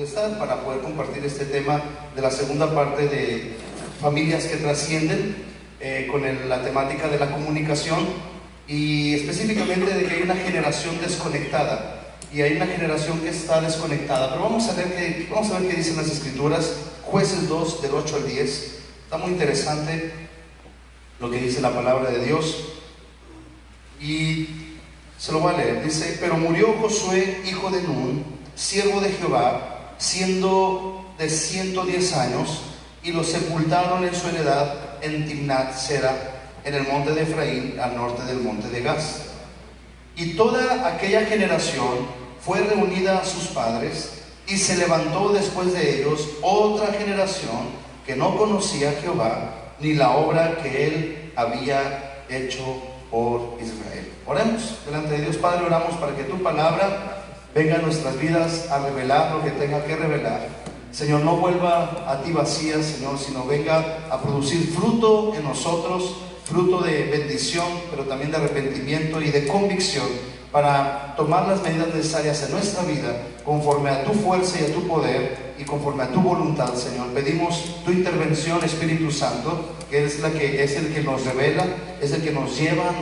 pude estar para poder compartir este tema de la segunda parte de familias que trascienden, con la temática de la comunicación y específicamente de que hay una generación desconectada y hay una generación que está desconectada. Pero vamos a ver qué dicen las Escrituras. Jueces 2, del 8 al 10. Está muy interesante lo que dice la palabra de Dios y se lo voy a leer. Dice: pero murió Josué, hijo de Nun, siervo de Jehová, siendo de 110 años, y lo sepultaron en su heredad en Timnat Sera, en el monte de Efraín, al norte del monte de Gaz. Y toda aquella generación fue reunida a sus padres, y se levantó después de ellos otra generación que no conocía a Jehová, ni la obra que él había hecho por Israel. Oremos delante de Dios. Padre, oramos para que tu palabra venga a nuestras vidas a revelar lo que tenga que revelar. Señor, no vuelva a ti vacía, Señor, sino venga a producir fruto en nosotros, fruto de bendición, pero también de arrepentimiento y de convicción, para tomar las medidas necesarias en nuestra vida, conforme a tu fuerza y a tu poder, y conforme a tu voluntad, Señor. Pedimos tu intervención, Espíritu Santo, que es el que nos revela, es el que nos lleva,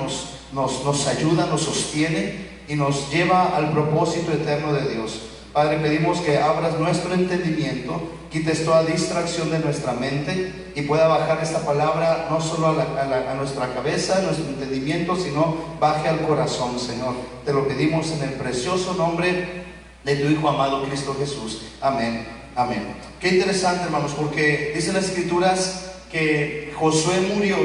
nos ayuda, nos sostiene y nos lleva al propósito eterno de Dios. Padre, pedimos que abras nuestro entendimiento, quites toda distracción de nuestra mente y pueda bajar esta palabra no solo a nuestra cabeza, a nuestro entendimiento, sino baje al corazón, Señor. Te lo pedimos en el precioso nombre de tu Hijo amado Cristo Jesús. Amén, amén. Qué interesante, hermanos, porque dicen las Escrituras que Josué murió,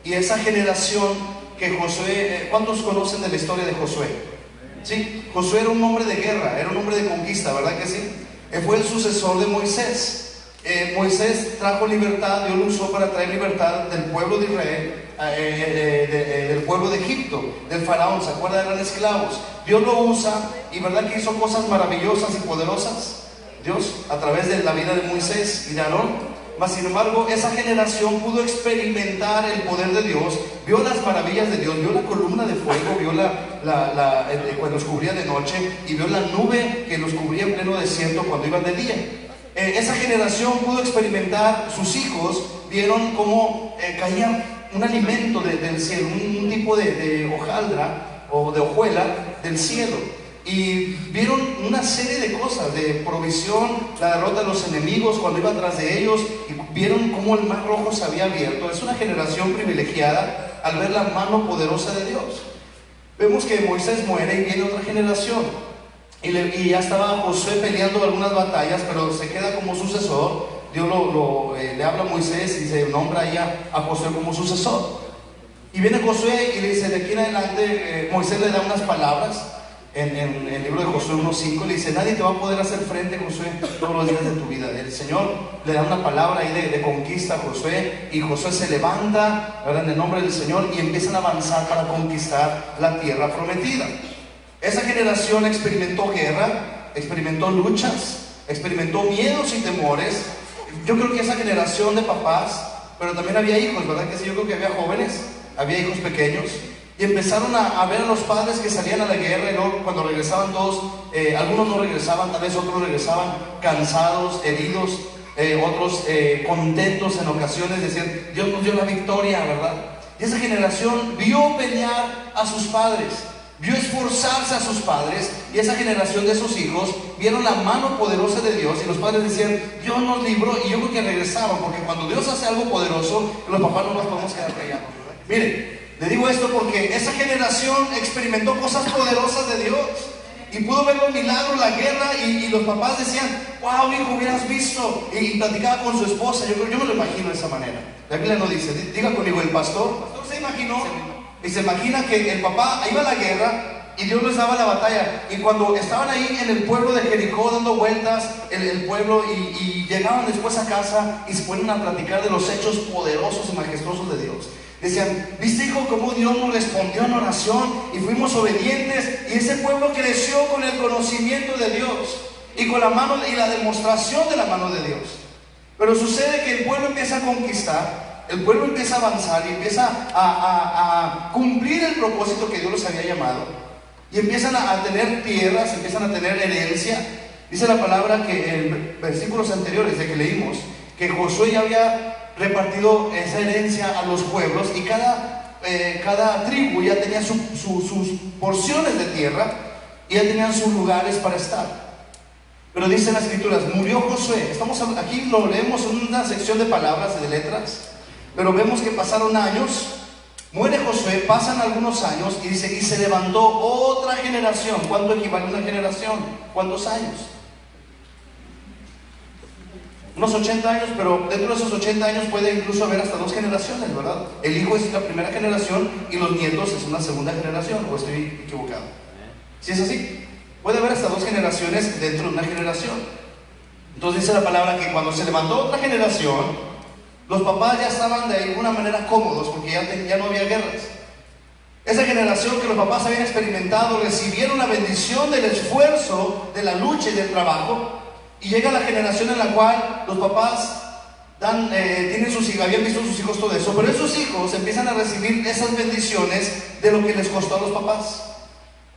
y esa generación que Josué, ¿cuántos conocen de la historia de Josué? Sí, Josué era un hombre de guerra, era un hombre de conquista, ¿verdad que sí? Fue el sucesor de Moisés. Moisés trajo libertad, Dios lo usó para traer libertad del pueblo de Israel, del pueblo de Egipto, del faraón. ¿Se acuerdan? Eran esclavos. Dios lo usa, y ¿verdad que hizo cosas maravillosas y poderosas? Dios, a través de la vida de Moisés y de Aarón. Mas sin embargo, esa generación pudo experimentar el poder de Dios, vio las maravillas de Dios, vio la columna de fuego, vio cuando los cubría de noche, y vio la nube que los cubría en pleno desierto cuando iban de día. Esa generación pudo experimentar, sus hijos vieron cómo caía un alimento del cielo, un tipo de hojaldra o de hojuela del cielo. Y vieron una serie de cosas, de provisión, la derrota de los enemigos cuando iba tras de ellos, y vieron cómo el mar rojo se había abierto. Es una generación privilegiada al ver la mano poderosa de Dios. Vemos que Moisés muere y viene otra generación, y ya estaba Josué peleando algunas batallas, pero se queda como sucesor. Dios le habla a Moisés y se nombra ahí a Josué como sucesor. Y viene Josué y le dice, de aquí en adelante, Moisés le da unas palabras. En el libro de Josué 1:5 le dice: nadie te va a poder hacer frente, Josué, todos los días de tu vida. El Señor le da una palabra ahí de conquista a Josué, y Josué se levanta, ¿verdad?, en el nombre del Señor, y empiezan a avanzar para conquistar la tierra prometida. Esa generación experimentó guerra, experimentó luchas, experimentó miedos y temores. Yo creo que esa generación de papás, pero también había hijos, ¿verdad que sí? Yo creo que había jóvenes, había hijos pequeños. Y empezaron a ver a los padres que salían a la guerra, y luego cuando regresaban todos, algunos no regresaban, tal vez otros regresaban cansados, heridos, otros contentos en ocasiones, decían: Dios nos dio la victoria, ¿verdad? Y esa generación vio pelear a sus padres, vio esforzarse a sus padres, y esa generación de sus hijos vieron la mano poderosa de Dios, y los padres decían: Dios nos libró. Y yo creo que regresaban, porque cuando Dios hace algo poderoso, los papás no nos podemos quedar callados, ¿verdad? Miren, le digo esto porque esa generación experimentó cosas poderosas de Dios y pudo ver los milagros, la guerra, y los papás decían: wow, hijo, hubieras visto. Y platicaba con su esposa. Yo me lo imagino de esa manera. La Biblia no dice, diga conmigo, el pastor se imaginó, y se imagina que el papá iba a la guerra y Dios les daba la batalla, y cuando estaban ahí en el pueblo de Jericó dando vueltas el pueblo, y llegaban después a casa y se ponen a platicar de los hechos poderosos y majestuosos de Dios. Decían: ¿viste, hijo, cómo Dios nos respondió en oración y fuimos obedientes? Y ese pueblo creció con el conocimiento de Dios y con la mano y la demostración de la mano de Dios. Pero sucede que el pueblo empieza a conquistar, el pueblo empieza a avanzar y empieza a cumplir el propósito que Dios los había llamado, y empiezan a tener tierras, empiezan a tener herencia. Dice la palabra que en versículos anteriores de que leímos, que Josué ya había repartido esa herencia a los pueblos y cada tribu ya tenía sus porciones de tierra y ya tenían sus lugares para estar. Pero dicen las escrituras, murió Josué. Aquí lo leemos en una sección de palabras y de letras, pero vemos que pasaron años, muere Josué, pasan algunos años y dice, y se levantó otra generación. ¿Cuánto equivale a una generación? ¿Cuántos años? Unos 80 años, pero dentro de esos 80 años puede incluso haber hasta 2 generaciones, ¿verdad? El hijo es la primera generación y los nietos es una segunda generación, ¿o estoy equivocado? ¿Sí es así? Puede haber hasta 2 generaciones dentro de una generación. Entonces dice la palabra que cuando se levantó otra generación, los papás ya estaban de alguna manera cómodos porque ya no había guerras. Esa generación que los papás habían experimentado recibieron la bendición del esfuerzo, de la lucha y del trabajo. Y llega la generación en la cual los papás tienen sus hijos, habían visto a sus hijos todo eso, pero esos hijos empiezan a recibir esas bendiciones de lo que les costó a los papás.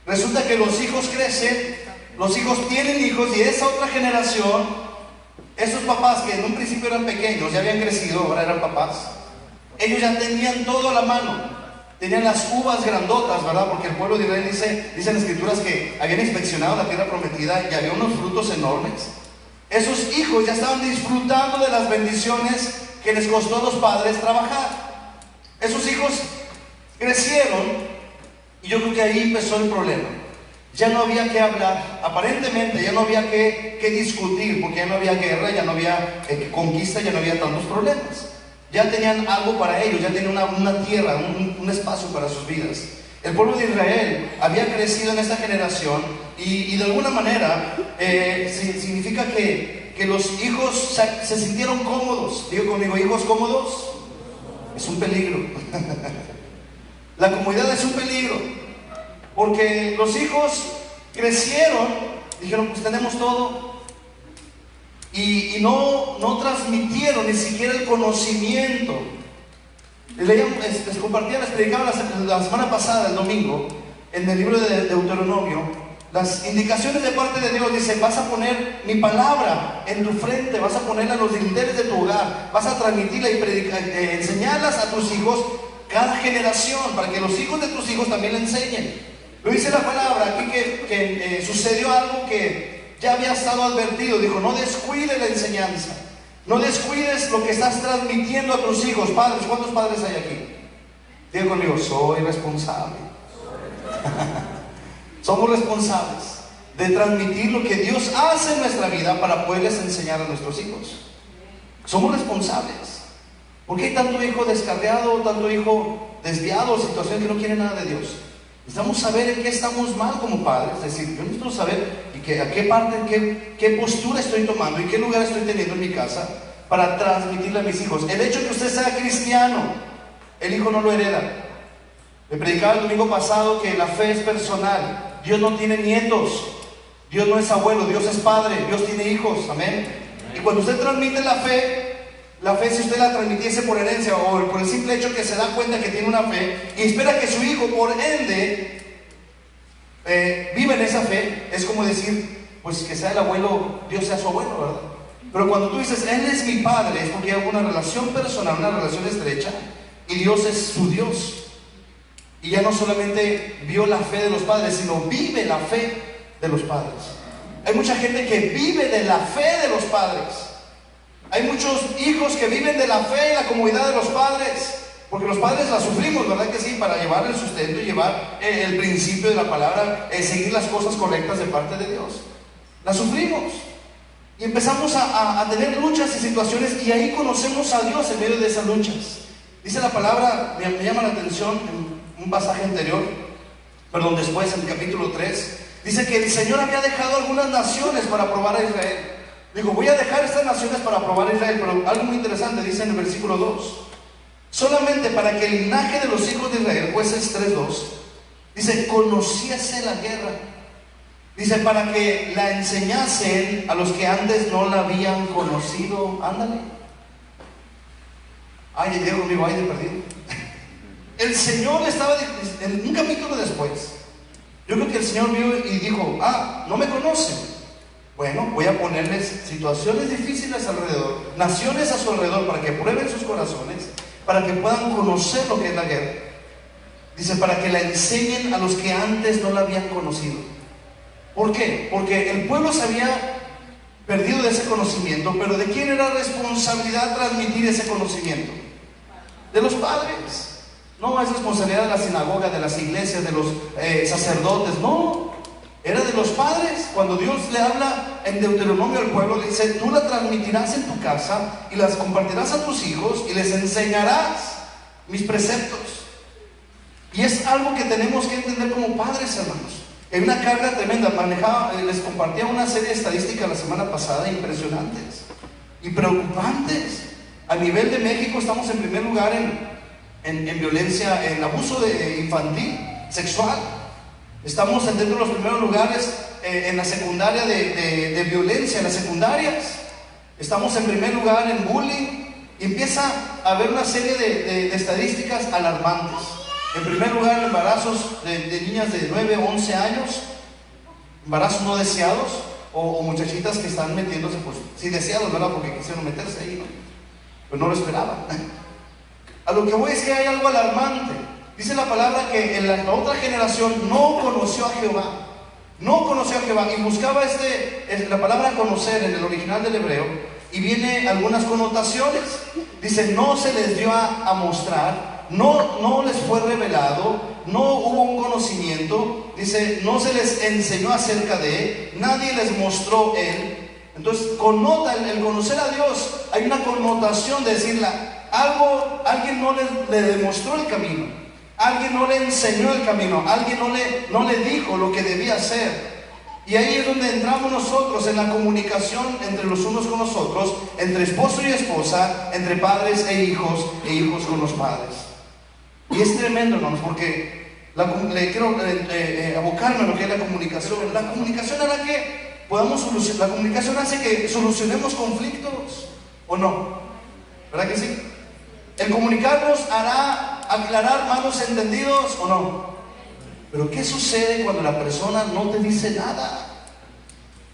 Resulta que los hijos crecen, los hijos tienen hijos y esa otra generación, esos papás que en un principio eran pequeños, ya habían crecido, ahora eran papás, ellos ya tenían todo a la mano, tenían las uvas grandotas, ¿verdad? Porque el pueblo de Israel dicen las escrituras que habían inspeccionado la tierra prometida y había unos frutos enormes. Esos hijos ya estaban disfrutando de las bendiciones que les costó a los padres trabajar. Esos hijos crecieron y yo creo que ahí empezó el problema. Ya no había que hablar, aparentemente ya no había que discutir, porque ya no había guerra, ya no había conquista, ya no había tantos problemas. Ya tenían algo para ellos, ya tenían una tierra, un espacio para sus vidas. El pueblo de Israel había crecido en esta generación y de alguna manera significa que los hijos se sintieron cómodos. Digo conmigo, hijos cómodos es un peligro. La comodidad es un peligro, porque los hijos crecieron, dijeron pues tenemos todo y no transmitieron ni siquiera el conocimiento. Les compartía, les predicaba la semana pasada, el domingo, en el libro de Deuteronomio, las indicaciones de parte de Dios. Dice, vas a poner mi palabra en tu frente, vas a ponerla en los dinteles de tu hogar, vas a transmitirla y enseñarlas a tus hijos cada generación, para que los hijos de tus hijos también le enseñen. Lo dice la palabra aquí que sucedió algo que ya había estado advertido. Dijo, no descuides la enseñanza. No descuides lo que estás transmitiendo a tus hijos. Padres, ¿cuántos padres hay aquí? Diga conmigo, soy responsable. Somos responsables de transmitir lo que Dios hace en nuestra vida para poderles enseñar a nuestros hijos. Somos responsables. ¿Por qué hay tanto hijo descarriado, tanto hijo desviado, situación que no quiere nada de Dios? Necesitamos saber en qué estamos mal como padres. Es decir, yo necesito saber a qué parte, qué postura estoy tomando y qué lugar estoy teniendo en mi casa para transmitirle a mis hijos. El hecho de que usted sea cristiano, el hijo no lo hereda. Le predicaba el domingo pasado que la fe es personal. Dios no tiene nietos, Dios no es abuelo, Dios es padre, Dios tiene hijos, amén. Y cuando usted transmite la fe, si usted la transmitiese por herencia o por el simple hecho que se da cuenta que tiene una fe y espera que su hijo por ende viva en esa fe, es como decir, pues que sea el abuelo, Dios sea su abuelo, ¿verdad? Pero cuando tú dices, Él es mi padre, es porque hay una relación personal, una relación estrecha, y Dios es su Dios. Y ya no solamente vio la fe de los padres, sino vive la fe de los padres. Hay mucha gente que vive de la fe de los padres. Hay muchos hijos que viven de la fe y la comodidad de los padres, porque los padres la sufrimos, ¿verdad que sí? Para llevar el sustento y llevar el principio de la palabra, seguir las cosas correctas de parte de Dios. La sufrimos y empezamos a tener luchas y situaciones, y ahí conocemos a Dios en medio de esas luchas. Dice la palabra, me llama la atención en un pasaje anterior, perdón, después en el capítulo 3, dice que el Señor había dejado algunas naciones para probar a Israel. Digo, voy a dejar estas naciones para probar a Israel, pero algo muy interesante dice en el versículo 2, solamente para que el linaje de los hijos de Israel, Jueces 3:2, dice, conociese la guerra. Dice, para que la enseñasen a los que antes no la habían conocido. Ándale. Ay, Diego conmigo, ay, de perdido. El Señor estaba, en un capítulo después, yo creo que el Señor vio y dijo, no me conocen. Bueno, voy a ponerles situaciones difíciles alrededor, naciones a su alrededor, para que prueben sus corazones, para que puedan conocer lo que es la guerra. Dice, para que la enseñen a los que antes no la habían conocido. ¿Por qué? Porque el pueblo se había perdido de ese conocimiento, pero ¿de quién era responsabilidad transmitir ese conocimiento? De los padres. No es responsabilidad de la sinagoga, de las iglesias, de los sacerdotes, no. Era de los padres. Cuando Dios le habla en Deuteronomio al pueblo, le dice, tú la transmitirás en tu casa y las compartirás a tus hijos y les enseñarás mis preceptos. Y es algo que tenemos que entender como padres, hermanos. Hay una carga tremenda. Les compartía una serie de estadísticas la semana pasada impresionantes y preocupantes. A nivel de México estamos en primer lugar en violencia, en abuso infantil, sexual. Estamos dentro de los primeros lugares en la secundaria de violencia, en las secundarias. Estamos en primer lugar en bullying. Y empieza a haber una serie de estadísticas alarmantes. En primer lugar, embarazos de niñas de 9 o 11 años, embarazos no deseados, o muchachitas que están metiéndose, pues sí deseados, ¿verdad? Porque quisieron meterse ahí, ¿no? Pues no lo esperaban. A lo que voy es que hay algo alarmante. Dice la palabra que en la otra generación no conoció a Jehová. No conoció a Jehová. Y buscaba la palabra conocer en el original del hebreo. Y viene algunas connotaciones. Dice, no se les dio a mostrar. No les fue revelado, no hubo un conocimiento, dice, no se les enseñó acerca de él, nadie les mostró él. Entonces, connota el conocer a Dios, hay una connotación de decirle alguien no le demostró el camino, alguien no le enseñó el camino, alguien no le dijo lo que debía hacer. Y ahí es donde entramos nosotros en la comunicación entre los unos con los otros, entre esposo y esposa, entre padres e hijos con los padres. Y es tremendo, hermanos, porque quiero abocarme a lo que es la comunicación. La comunicación hará que podamos solucionar, la comunicación hace que solucionemos conflictos, ¿o no? ¿Verdad que sí? El comunicarnos hará aclarar malos entendidos, ¿o no? Pero ¿qué sucede cuando la persona no te dice nada?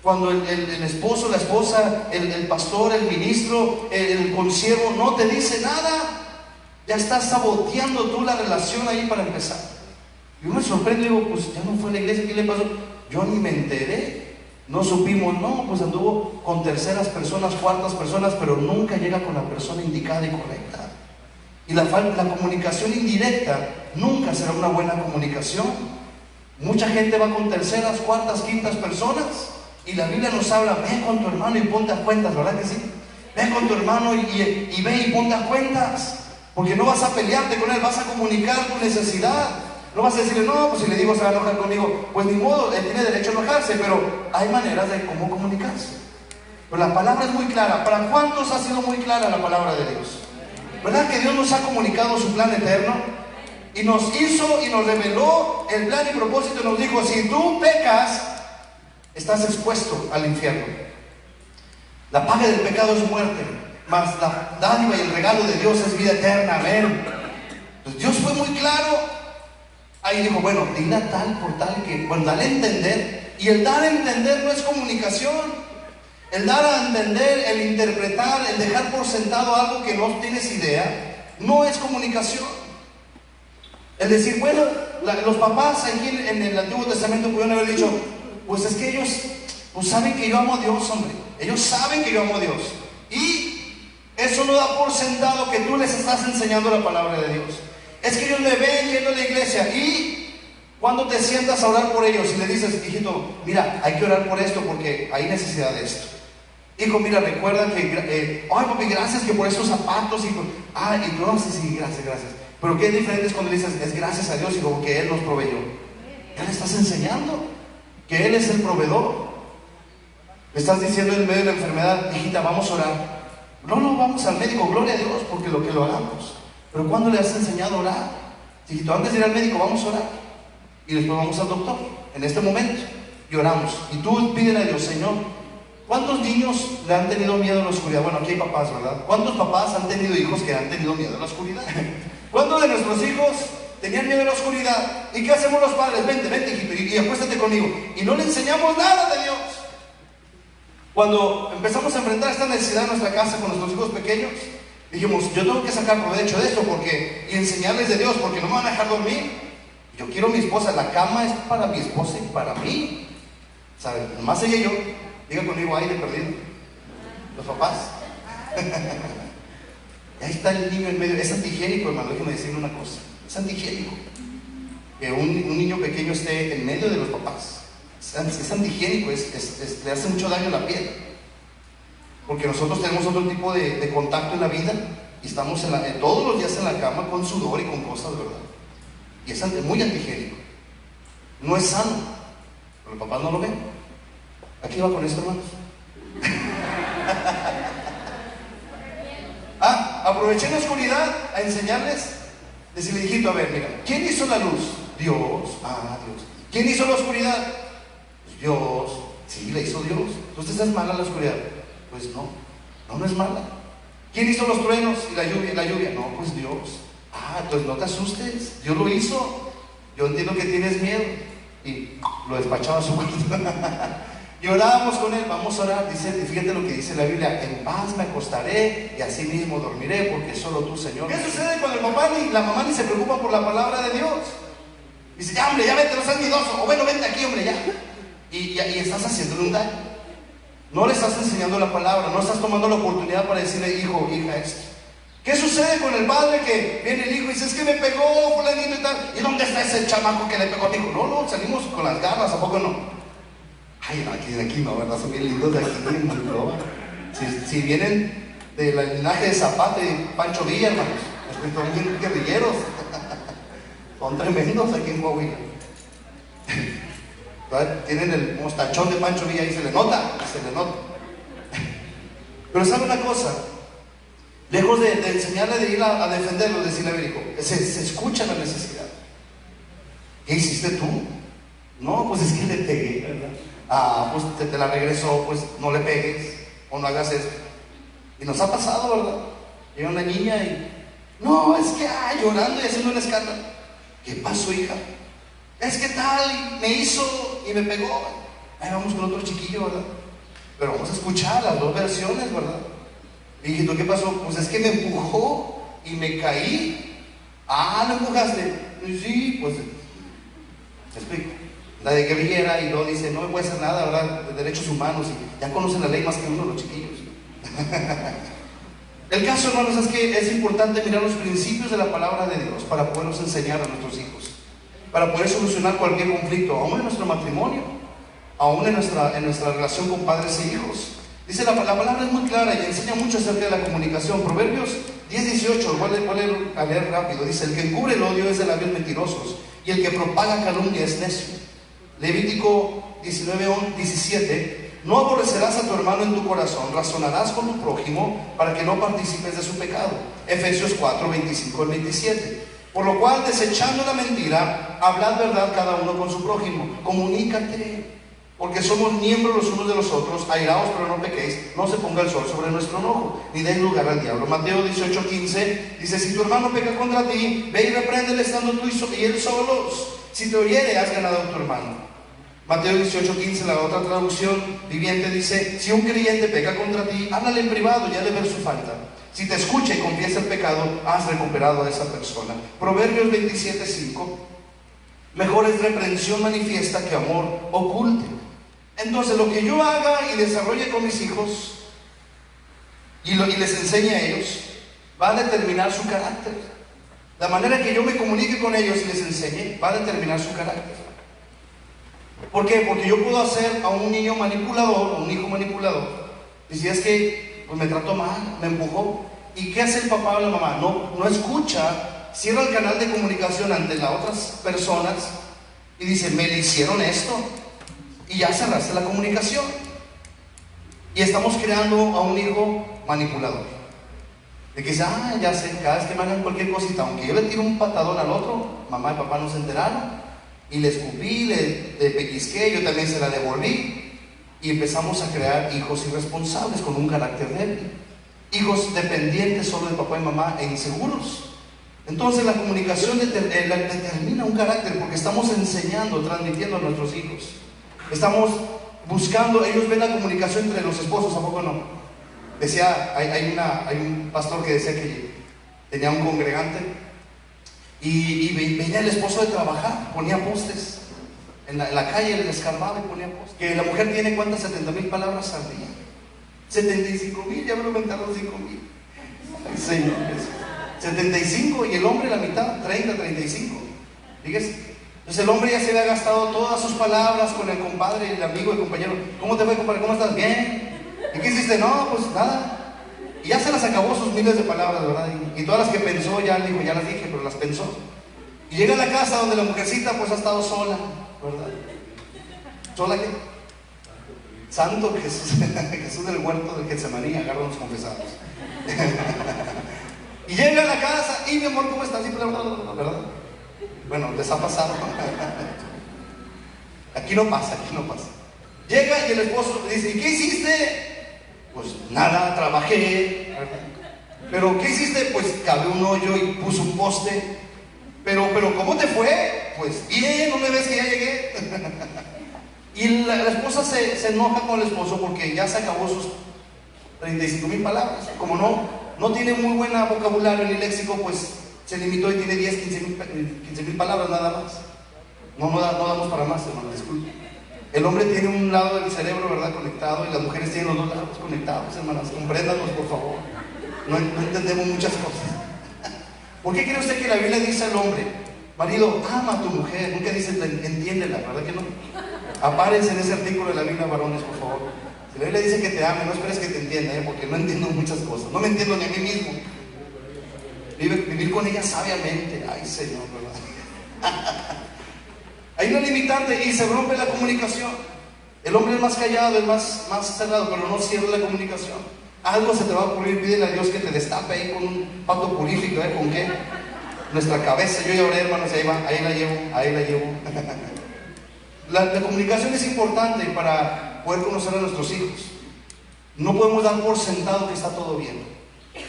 Cuando el esposo, la esposa, el pastor, el ministro, el consiervo no te dice nada. Ya estás saboteando tú la relación ahí para empezar. Yo me sorprendo y digo, pues ya no fue a la iglesia, ¿qué le pasó? Yo ni me enteré. No supimos, no, pues anduvo con terceras personas, cuartas personas, pero nunca llega con la persona indicada y correcta. Y la comunicación indirecta nunca será una buena comunicación. Mucha gente va con terceras, cuartas, quintas personas. Y la Biblia nos habla, ven con tu hermano y ponte a cuentas, ¿verdad que sí? Ven con tu hermano y ve y ponte a cuentas. Porque no vas a pelearte con él, vas a comunicar tu necesidad. No vas a decirle, no, pues si le digo se va a enojar conmigo. Pues ni modo, él tiene derecho a enojarse, pero hay maneras de cómo comunicarse. Pero la palabra es muy clara. ¿Para cuántos ha sido muy clara la palabra de Dios? ¿Verdad que Dios nos ha comunicado su plan eterno? Y nos hizo y nos reveló el plan y propósito y nos dijo, si tú pecas, estás expuesto al infierno. La paga del pecado es muerte, mas la dádiva y el regalo de Dios es vida eterna. Amén. Pues Dios fue muy claro. Ahí dijo, bueno, dile a tal por tal que, bueno, dale a entender. Y el dar a entender no es comunicación. El dar a entender, el interpretar, el dejar por sentado algo que no tienes idea, no es comunicación. El decir, bueno, los papás aquí en el Antiguo Testamento pudieron haber dicho, pues es que ellos pues saben que yo amo a Dios, hombre. Ellos saben que yo amo a Dios. Y eso no da por sentado que tú les estás enseñando la palabra de Dios. Es que ellos me ven yendo a la iglesia y cuando te sientas a orar por ellos y le dices, hijito, mira, hay que orar por esto porque hay necesidad de esto. Hijo, mira, recuerda que, ay papi, gracias que por esos zapatos, hijo. Ah, y tú no sé, sí, gracias. Pero qué diferente es cuando le dices, es gracias a Dios, hijo, porque Él nos proveyó. Ya le estás enseñando que Él es el proveedor. Le estás diciendo en medio de la enfermedad, hijita, vamos a orar. No, vamos al médico, gloria a Dios, porque lo que lo hagamos. Pero ¿cuándo le has enseñado a orar? Hijito, antes de ir al médico, vamos a orar. Y después vamos al doctor, en este momento, y oramos. Y tú pídele a Dios, Señor, ¿cuántos niños le han tenido miedo a la oscuridad? Bueno, aquí hay papás, ¿verdad? ¿Cuántos papás han tenido hijos que han tenido miedo a la oscuridad? ¿Cuántos de nuestros hijos tenían miedo a la oscuridad? ¿Y qué hacemos los padres? Vente, hijito, y acuéstate conmigo. Y no le enseñamos nada de Dios. Cuando empezamos a enfrentar esta necesidad en nuestra casa con nuestros hijos pequeños, dijimos, yo tengo que sacar provecho de esto y enseñarles de Dios, porque no me van a dejar dormir. Yo quiero a mi esposa, la cama es para mi esposa y para mí. ¿Saben? Nomás ella y yo. Diga conmigo, ahí de perdido. Los papás. Y ahí está el niño en medio. Es antihigiénico, hermano, déjeme decirle una cosa. Es antihigiénico que un niño pequeño esté en medio de los papás. Es antihigiénico, le hace mucho daño a la piel. Porque nosotros tenemos otro tipo de contacto en la vida y estamos todos los días en la cama con sudor y con cosas, ¿verdad? Y es muy antihigiénico. No es sano. Pero los papás no lo ven. ¿A qué va con esto, hermanos? Aproveché la oscuridad a enseñarles. Decirle, hijito, a ver, mira, ¿quién hizo la luz? Dios. Dios. ¿Quién hizo la oscuridad? Pues Dios. Sí, la hizo Dios. ¿Entonces es mala la oscuridad? Pues no es mala. ¿Quién hizo los truenos y la lluvia? No, pues Dios. Entonces no te asustes, Dios lo hizo. Yo entiendo que tienes miedo. Y lo despachaba a su cuarto. Y orábamos con él, vamos a orar. Fíjate lo que dice la Biblia: en paz me acostaré y así mismo dormiré, porque solo tú, Señor. ¿Qué sucede cuando el papá ni la mamá ni se preocupan por la palabra de Dios? Dice, ya hombre, ya vete, no seas miedoso. O bueno, vente aquí, hombre, ya. Y estás haciéndole un daño. No le estás enseñando la palabra, no estás tomando la oportunidad para decirle, hijo, hija, esto. ¿Qué sucede con el padre que viene el hijo y dice, es que me pegó fulanito y tal? ¿Y dónde está ese chamaco que le pegó a mi hijo? No, salimos con las garras, ¿a poco no? Ay, no, aquí no, ¿verdad? Son bien lindos de aquí, no. Si vienen del linaje de Zapata y Pancho Villa, hermanos, son bien guerrilleros. Son tremendos aquí en Coahuila. Tienen el mostachón de Pancho Villa y se le nota. Pero ¿sabe una cosa? Lejos de enseñarle de ir a defenderlo, decirle a hijo, se escucha la necesidad. ¿Qué hiciste tú? No, pues es que le pegué, ¿verdad? Pues te la regresó, pues no le pegues o no hagas esto. Y nos ha pasado, ¿verdad? Llega una niña y, no, es que llorando y haciendo un escándalo. ¿Qué pasó, hija? Es que tal, me hizo y me pegó. Ahí vamos con otro chiquillo, ¿verdad? Pero vamos a escuchar las dos versiones, ¿verdad? Y dije, ¿tú qué pasó? Pues es que me empujó y me caí. ¿Lo empujaste? Sí, pues, te explico. La de guerrillera y luego dice, no me puede hacer nada, ¿verdad? De derechos humanos, y ya conocen la ley más que uno, los chiquillos. El caso, hermanos, es que es importante mirar los principios de la palabra de Dios para poderlos enseñar a nuestros hijos, para poder solucionar cualquier conflicto, aún en nuestro matrimonio, aún en nuestra relación con padres e hijos. Dice la palabra es muy clara y enseña mucho acerca de la comunicación. Proverbios 10:18, voy a leer rápido. Dice, el que encubre el odio es de labios mentirosos y el que propaga calumnia es necio. Levítico 19:17, no aborrecerás a tu hermano en tu corazón, razonarás con tu prójimo para que no participes de su pecado. Efesios 4:25-27, por lo cual, desechando la mentira, hablad verdad cada uno con su prójimo, comunícate, porque somos miembros los unos de los otros. Airaos, pero no pequéis, no se ponga el sol sobre nuestro enojo, ni deis lugar al diablo. Mateo 18:15 dice, si tu hermano peca contra ti, ve y repréndele estando tú y él solos. Si te oyere, has ganado a tu hermano. Mateo 18:15, la otra traducción viviente, dice, si un creyente peca contra ti, háblale en privado y hazle ver su falta. Si te escucha y confiesa el pecado, has recuperado a esa persona. Proverbios 27:5, mejor es reprensión manifiesta que amor oculte. Entonces, lo que yo haga y desarrolle con mis hijos y les enseñe a ellos, va a determinar su carácter. La manera que yo me comunique con ellos y les enseñe, va a determinar su carácter. ¿Por qué? Porque yo puedo hacer a un niño manipulador, a un hijo manipulador, y si es que pues me trató mal, me empujó. ¿Y qué hace el papá o la mamá? No escucha, cierra el canal de comunicación ante las otras personas y dice, me le hicieron esto, y ya cerraste la comunicación. Y estamos creando a un hijo manipulador. De que dice, ya sé, cada vez que me hagan cualquier cosita, aunque yo le tiro un patadón al otro, mamá y papá no se enteraron, y le escupí, le pellizqué, yo también se la devolví, y empezamos a crear hijos irresponsables con un carácter débil, hijos dependientes solo de papá y mamá e inseguros. Entonces la comunicación determina un carácter, porque estamos enseñando, transmitiendo a nuestros hijos, estamos buscando, ellos ven la comunicación entre los esposos, ¿a poco no? Decía, hay un pastor que decía que tenía un congregante y venía el esposo de trabajar, ponía postes en la calle, le escarbaba y ponía postes. Que la mujer tiene, ¿cuántas? 70,000 palabras al día. 75,000, ya me lo aumentaron 5,000. Ay, Señor Jesús. 75 y el hombre la mitad, 30, 35. Fíjese. Entonces el hombre ya se había gastado todas sus palabras con el compadre, el amigo, el compañero. ¿Cómo te fue, compadre? ¿Cómo estás? Bien. ¿Y qué hiciste? No, pues nada. Y ya se las acabó sus miles de palabras, ¿verdad? Y todas las que pensó, ya dijo, ya las dije, pero las pensó. Y llega a la casa donde la mujercita pues ha estado sola, ¿verdad? ¿Sola qué? Santo Jesús, Jesús del huerto del Getsemaní, agarra unos confesados. Y llega a la casa, y mi amor, ¿cómo estás? ¿Verdad? Bueno, les ha pasado. Aquí no pasa, aquí no pasa. Llega y el esposo le dice, ¿y qué hiciste? Pues nada, trabajé. ¿Pero qué hiciste? Pues cavé un hoyo y puse un poste. Pero ¿cómo te fue? Pues bien, ¿no me ves que ya llegué? Y la esposa se enoja con el esposo porque ya se acabó sus 35,000 palabras. Como no tiene muy buen vocabulario ni léxico, pues se limitó y tiene 10, 15,000 palabras nada más. No damos para más, hermano, disculpe. El hombre tiene un lado del cerebro, ¿verdad?, conectado, y las mujeres tienen los dos lados conectados, hermanas. Compréndanos, por favor. No entendemos muchas cosas. ¿Por qué cree usted que la Biblia dice al hombre, marido, ama a tu mujer? Nunca dice, entiéndela, ¿verdad que no? Apárense en ese artículo de la Biblia, varones, por favor. Si la Biblia dice que te ame, no esperes que te entienda, porque no entiendo muchas cosas. No me entiendo ni a mí mismo. Vivir con ella sabiamente. Ay, Señor, ¿verdad? Hay una limitante y se rompe la comunicación. El hombre es más callado, es más cerrado, pero no cierra la comunicación. Algo se te va a ocurrir, pídele a Dios que te destape ahí con un pacto purífico, ¿eh? ¿Con qué? Nuestra cabeza. Yo ya oré, hermanos, ahí la llevo. La comunicación es importante para poder conocer a nuestros hijos. No podemos dar por sentado que está todo bien.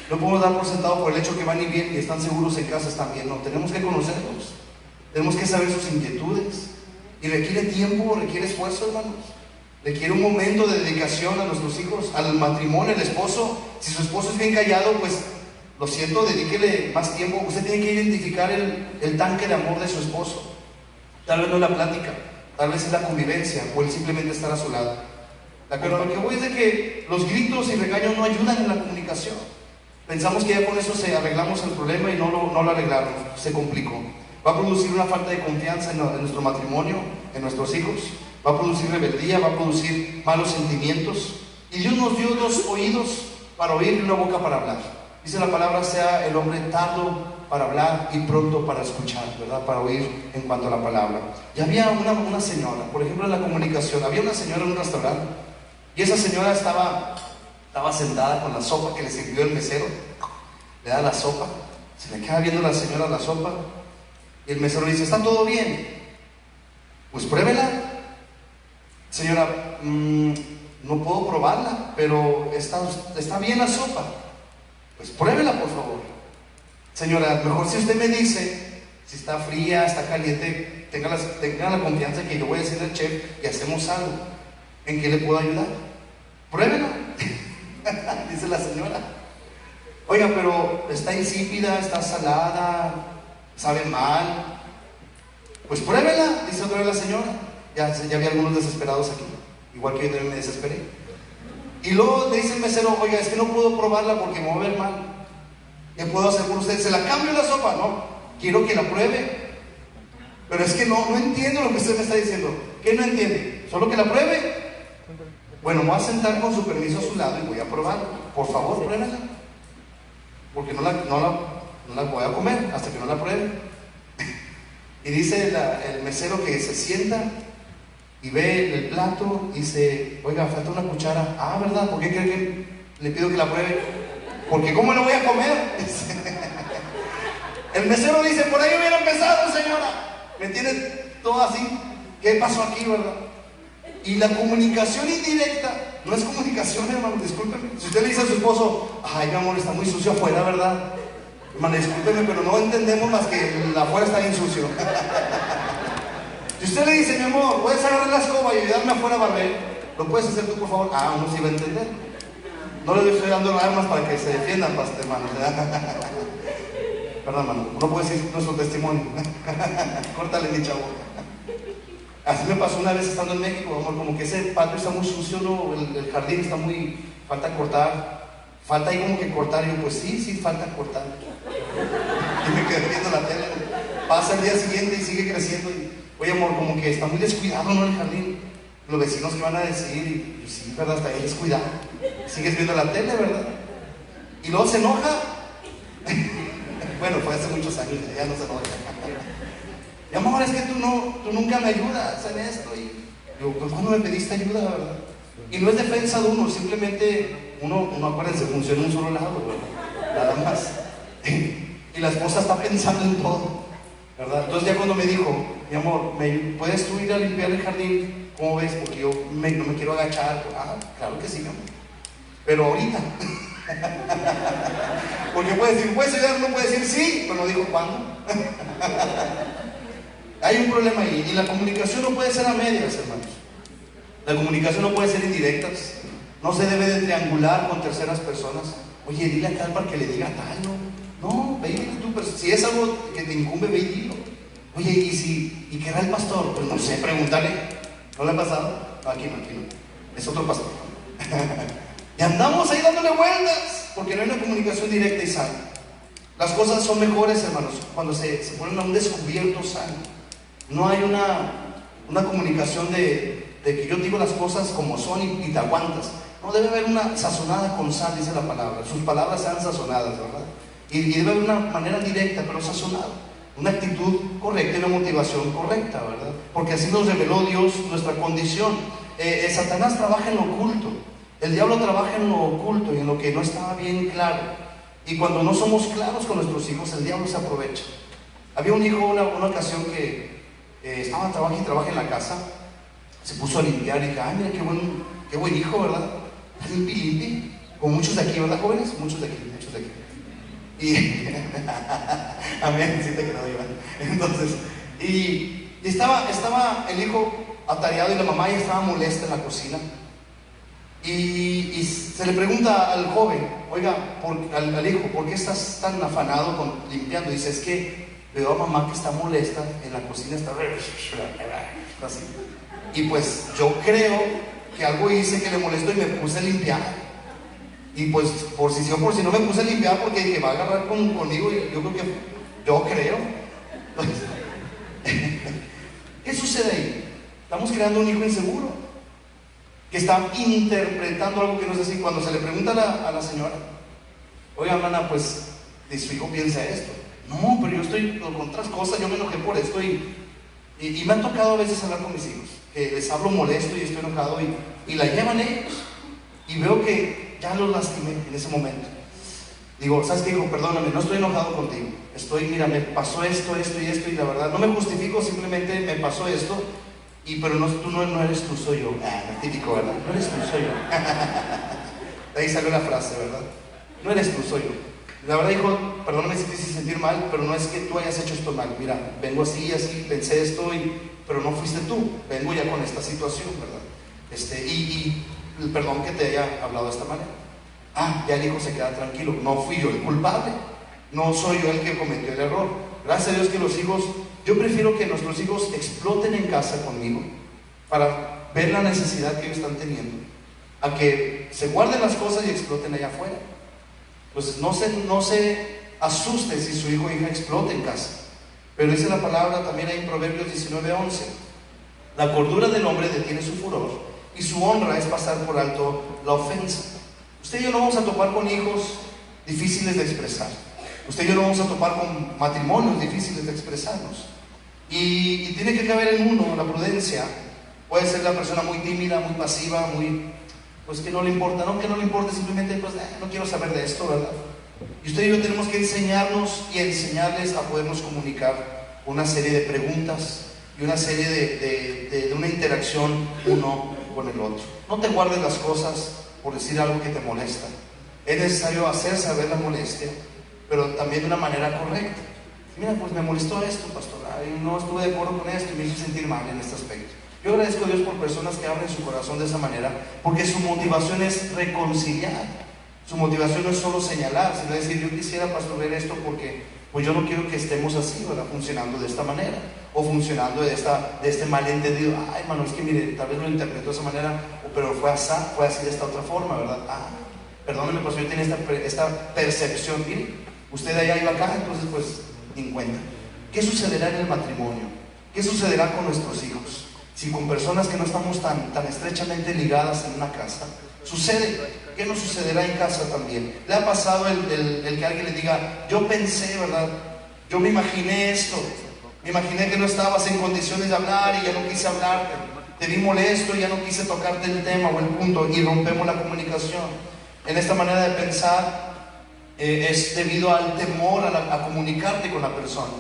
No podemos dar por sentado por el hecho que van y bien y están seguros en casa, están bien. No, tenemos que conocerlos. Tenemos que saber sus inquietudes. Y requiere tiempo, requiere esfuerzo, hermanos. Requiere un momento de dedicación a nuestros hijos, al matrimonio, el esposo. Si su esposo es bien callado, pues lo siento, dedíquele más tiempo. Usted tiene que identificar el tanque de amor de su esposo. Tal vez no es la plática, tal vez es la convivencia o el simplemente estar a su lado. Pero lo que voy es de que los gritos y regaños no ayudan en la comunicación. Pensamos que ya con eso arreglamos el problema y no lo arreglamos, se complicó. Va a producir una falta de confianza en nuestro matrimonio, en nuestros hijos. Va a producir rebeldía, va a producir malos sentimientos. Y Dios nos dio 2 oídos para oír y una boca para hablar. Dice la palabra, sea el hombre tardo para hablar y pronto para escuchar, ¿verdad? Para oír en cuanto a la palabra. Y había una señora, por ejemplo en la comunicación, había una señora en un restaurante y esa señora estaba sentada con la sopa que le sirvió el mesero. Le da la sopa, se le queda viendo a la señora la sopa y el mesero le dice, ¿está todo bien? Pues pruébela. Señora, no puedo probarla, pero está bien la sopa. Pues pruébela, por favor. Señora, mejor si usted me dice si está fría, está caliente, tenga la confianza que yo voy a decirle al chef y hacemos algo. ¿En qué le puedo ayudar? Pruébela. Dice la señora. Oiga, pero está insípida, está salada, sabe mal. Pues pruébela, dice otra vez la señora. Ya había algunos desesperados aquí, igual que yo también me desesperé. Y luego le dice el mesero, oiga, es que no puedo probarla porque me voy a ver mal. ¿Qué puedo hacer por usted? ¿Se la cambio la sopa? No, quiero que la pruebe. Pero es que no entiendo lo que usted me está diciendo. ¿Qué no entiende? ¿Solo que la pruebe? Bueno, me voy a sentar con su permiso a su lado y voy a probarla. Por favor, pruébela. Porque no la voy a comer hasta que no la pruebe. Y dice el mesero que se sienta y ve el plato y dice, oiga, falta una cuchara. Ah, ¿verdad? ¿Por qué cree que le pido que la pruebe? Porque ¿cómo lo voy a comer? El mesero dice, por ahí hubiera empezado, señora. ¿Me entiende? Todo así. ¿Qué pasó aquí, verdad? Y la comunicación indirecta no es comunicación, hermano, discúlpeme. Si usted le dice a su esposo, ay, mi amor, está muy sucio afuera, ¿verdad? Hermano, discúlpeme, pero no entendemos más que afuera está bien sucio. Si usted le dice, mi amor, puedes agarrar la escoba y ayudarme afuera a barrer, ¿Lo puedes hacer tú, por favor? Ah, uno sí va a entender. No les estoy dando armas para que se defiendan, pastor, hermano. Perdón, hermano, no puedo decir nuestro testimonio. Córtale, mi chavo. Así me pasó una vez estando en México, amor, como que ese patio está muy sucio, ¿no? El jardín está muy... falta cortar. Falta ahí como que cortar. Y yo, pues sí, falta cortar. Y me quedé viendo la tele. Pasa el día siguiente y sigue creciendo. Y, oye, amor, como que está muy descuidado, ¿no? El jardín. Los vecinos que van a decir, y sí, ¿verdad? Está ahí descuidado. Sigues viendo la tele, ¿verdad? Y luego se enoja. Bueno, fue hace muchos años, ya no se enoja. Y amor, es que tú nunca me ayudas en esto. Y yo, pues ¿cuándo me pediste ayuda, verdad? Y no es defensa de uno, simplemente uno acuérdense, funciona en un solo lado, ¿verdad? Nada más. Y la esposa está pensando en todo, ¿verdad? Entonces ya cuando me dijo, mi amor, ¿puedes tú ir a limpiar el jardín? ¿Cómo ves? Porque yo no me quiero agachar. Ah, claro que sí, mi amor. Pero ahorita. Porque puede decir, ¿puedes ayudar? No puede decir sí, pero no dijo cuándo. Hay un problema ahí. Y la comunicación no puede ser a medias, hermanos. La comunicación no puede ser indirecta. No se debe de triangular con terceras personas. Oye, dile a tal para que le diga tal, no, ve y dile tú, pero si es algo que te incumbe, ve y dilo. Oye, ¿y qué era el pastor? Pues no sé, pregúntale. ¿No le ha pasado? No, aquí no. Es otro pastor. Y andamos ahí dándole vueltas, porque no hay una comunicación directa y sana. Las cosas son mejores, hermanos, cuando se ponen a un descubierto sano. No hay una comunicación de que yo digo las cosas como son y te aguantas. No, debe haber una sazonada con sal, dice la palabra. Sus palabras sean sazonadas, ¿verdad? Y debe haber una manera directa, pero sazonada. Una actitud correcta y una motivación correcta, ¿verdad? Porque así nos reveló Dios nuestra condición. Satanás trabaja en lo oculto. El diablo trabaja en lo oculto y en lo que no estaba bien claro. Y cuando no somos claros con nuestros hijos, el diablo se aprovecha. Había un hijo una ocasión que estaba trabajando en la casa. Se puso a limpiar y dije, ay, mira qué buen hijo, ¿verdad? Limpia. Como muchos de aquí, ¿verdad, jóvenes? Muchos de aquí. Y amén, sí te quedó, Iván. Entonces, y estaba el hijo atareado y la mamá ya estaba molesta en la cocina. Y se le pregunta al joven, oiga, al hijo, ¿por qué estás tan afanado limpiando? Dice, es que veo a mamá que está molesta en la cocina, está así. Y pues yo creo que algo hice que le molestó y me puse a limpiar. Y pues por si no me puse a limpiar porque dije, va a agarrar conmigo y yo creo. ¿Qué sucede ahí? Estamos creando un hijo inseguro que está interpretando algo que no es así. Cuando se le pregunta a la señora, oiga, hermana, pues su hijo piensa esto. No, pero yo estoy con otras cosas, yo me enojé por esto y me ha tocado a veces hablar con mis hijos, que les hablo molesto y estoy enojado y la llevan ellos. Y veo que ya los lastimé en ese momento. Digo, ¿sabes qué, hijo? Perdóname, no estoy enojado contigo. Mira, me pasó esto y la verdad, no me justifico, simplemente me pasó esto. Pero tú no eres tú, soy yo. Típico, ¿verdad? No eres tú, soy yo. De ahí salió la frase, ¿verdad? No eres tú, soy yo. La verdad, hijo, perdóname si te hice sentir mal, pero no es que tú hayas hecho esto mal. Mira, vengo así, pensé esto, pero no fuiste tú. Vengo ya con esta situación, ¿verdad? Perdón que te haya hablado de esta manera. Ya el hijo se queda tranquilo. No fui yo el culpable. No soy yo el que cometió el error. Gracias a Dios que los hijos, yo prefiero que nuestros hijos exploten en casa conmigo para ver la necesidad que ellos están teniendo, a que se guarden las cosas y exploten allá afuera. Entonces no se asuste si su hijo o hija explota en casa. Pero dice la palabra también ahí en Proverbios 19:11: la cordura del hombre detiene su furor y su honra es pasar por alto la ofensa. Usted y yo no vamos a topar con hijos difíciles de expresar. Usted y yo no vamos a topar con matrimonios difíciles de expresarnos. Y tiene que caber en uno la prudencia. Puede ser la persona muy tímida, muy pasiva, pues que no le importa, no que no le importe, simplemente pues no quiero saber de esto, ¿verdad? Y usted y yo tenemos que enseñarnos y enseñarles a podernos comunicar una serie de preguntas y una serie de una interacción uno con el otro. No te guardes las cosas por decir algo que te molesta. Es necesario hacer saber la molestia, pero también de una manera correcta. Mira, pues me molestó esto, pastor, no estuve de acuerdo con esto y me hizo sentir mal en este aspecto. Yo agradezco a Dios por personas que abren su corazón de esa manera, porque su motivación es reconciliar. Su motivación no es solo señalar, sino decir, yo quisiera, pastor, ver esto porque pues yo no quiero que estemos así, ¿verdad? Funcionando de esta manera, o funcionando de este malentendido. Ay, hermano, es que mire, tal vez lo interpretó de esa manera, pero fue así de esta otra forma, ¿verdad? Perdóneme, pues yo tenía esta percepción. Mire, usted allá iba acá, entonces pues ni en cuenta. ¿Qué sucederá en el matrimonio? ¿Qué sucederá con nuestros hijos? Si con personas que no estamos tan estrechamente ligadas en una casa, sucede. ¿Qué nos sucederá en casa también? ¿Le ha pasado el que alguien le diga, yo pensé, ¿verdad? Yo me imaginé esto, me imaginé que no estabas en condiciones de hablar y ya no quise hablarte, te vi molesto y ya no quise tocarte el tema o el punto y rompemos la comunicación? En esta manera de pensar es debido al temor a comunicarte con la persona.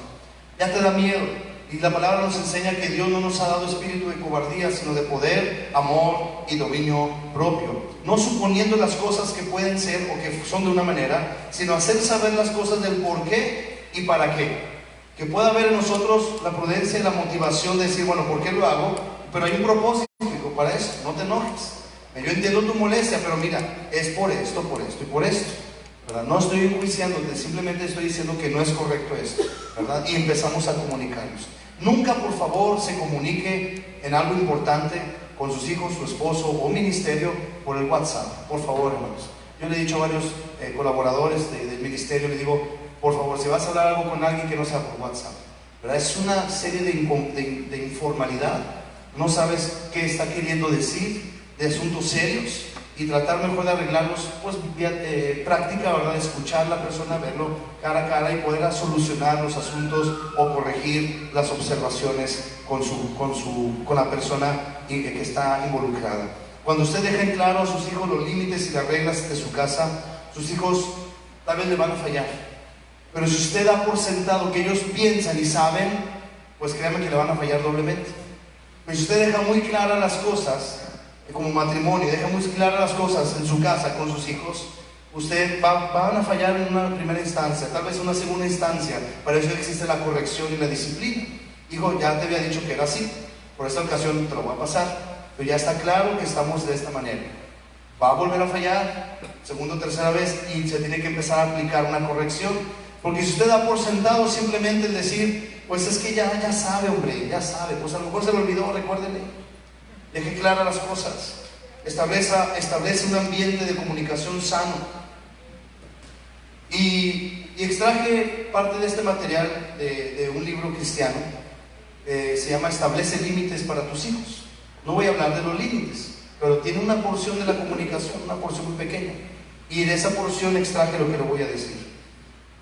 Ya te da miedo. Y la palabra nos enseña que Dios no nos ha dado espíritu de cobardía, sino de poder, amor y dominio propio. No suponiendo las cosas que pueden ser o que son de una manera, sino hacer saber las cosas del por qué y para qué. Que pueda haber en nosotros la prudencia y la motivación de decir, bueno, ¿por qué lo hago? Pero hay un propósito para eso, no te enojes. Yo entiendo tu molestia, pero mira, es por esto y por esto, ¿verdad? No estoy enjuiciándote, simplemente estoy diciendo que no es correcto esto, ¿verdad? Y empezamos a comunicarnos. Nunca, por favor, se comunique en algo importante con sus hijos, su esposo o ministerio por el WhatsApp. Por favor, hermanos. Yo le he dicho a varios colaboradores del ministerio, le digo, por favor, si vas a hablar algo con alguien, que no sea por WhatsApp, ¿verdad? Es una serie de informalidad. No sabes qué está queriendo decir, de asuntos serios, y tratar mejor de arreglarlos, pues vía práctica, ¿verdad? Escuchar a la persona, verlo cara a cara y poder solucionar los asuntos o corregir las observaciones con la persona que está involucrada. Cuando usted deja en claro a sus hijos los límites y las reglas de su casa, sus hijos tal vez le van a fallar. Pero si usted da por sentado que ellos piensan y saben, pues créanme que le van a fallar doblemente. Pero si usted deja muy claras las cosas, como matrimonio, deja muy claras las cosas en su casa con sus hijos, usted van a fallar en una primera instancia, tal vez en una segunda instancia. Para eso existe la corrección y la disciplina. Hijo, ya te había dicho que era así, por esta ocasión te lo voy a pasar, pero ya está claro que estamos de esta manera. Va a volver a fallar, segunda o tercera vez, y se tiene que empezar a aplicar una corrección. Porque si usted da por sentado simplemente el decir, pues es que ya sabe, hombre, ya sabe, pues a lo mejor se le olvidó, recuérdele. Deje claras las cosas, establece un ambiente de comunicación sano. Y extraje parte de este material de un libro cristiano, se llama Establece límites para tus hijos. No voy a hablar de los límites, pero tiene una porción de la comunicación, una porción muy pequeña. Y de esa porción extraje lo que le voy a decir.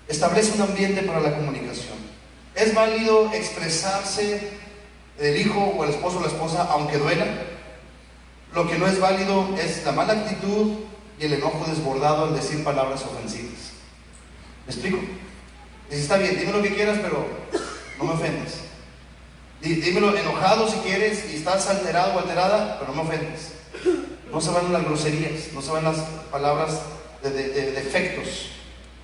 Establece un ambiente para la comunicación. Es válido expresarse el hijo o el esposo o la esposa, aunque duela. Lo que no es válido es la mala actitud y el enojo desbordado al decir palabras ofensivas. ¿Me explico? Dice, está bien, dime lo que quieras, pero no me ofendas. Dímelo enojado si quieres y estás alterado o alterada, pero no me ofendas. No se van las groserías, no se van las palabras de defectos,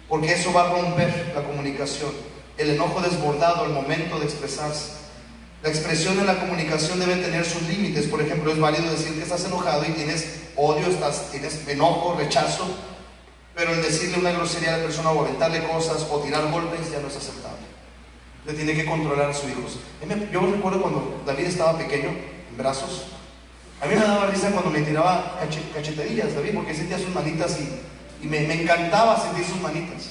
porque eso va a romper la comunicación. El enojo desbordado al momento de expresarse. La expresión en la comunicación debe tener sus límites. Por ejemplo, es válido decir que estás enojado y tienes odio, tienes enojo, rechazo, pero el decirle una grosería a la persona o aventarle cosas o tirar golpes ya no es aceptable. Le tiene que controlar a sus hijos. Yo recuerdo cuando David estaba pequeño, en brazos, a mí me daba risa cuando me tiraba cachetadillas, David, porque sentía sus manitas y me encantaba sentir sus manitas.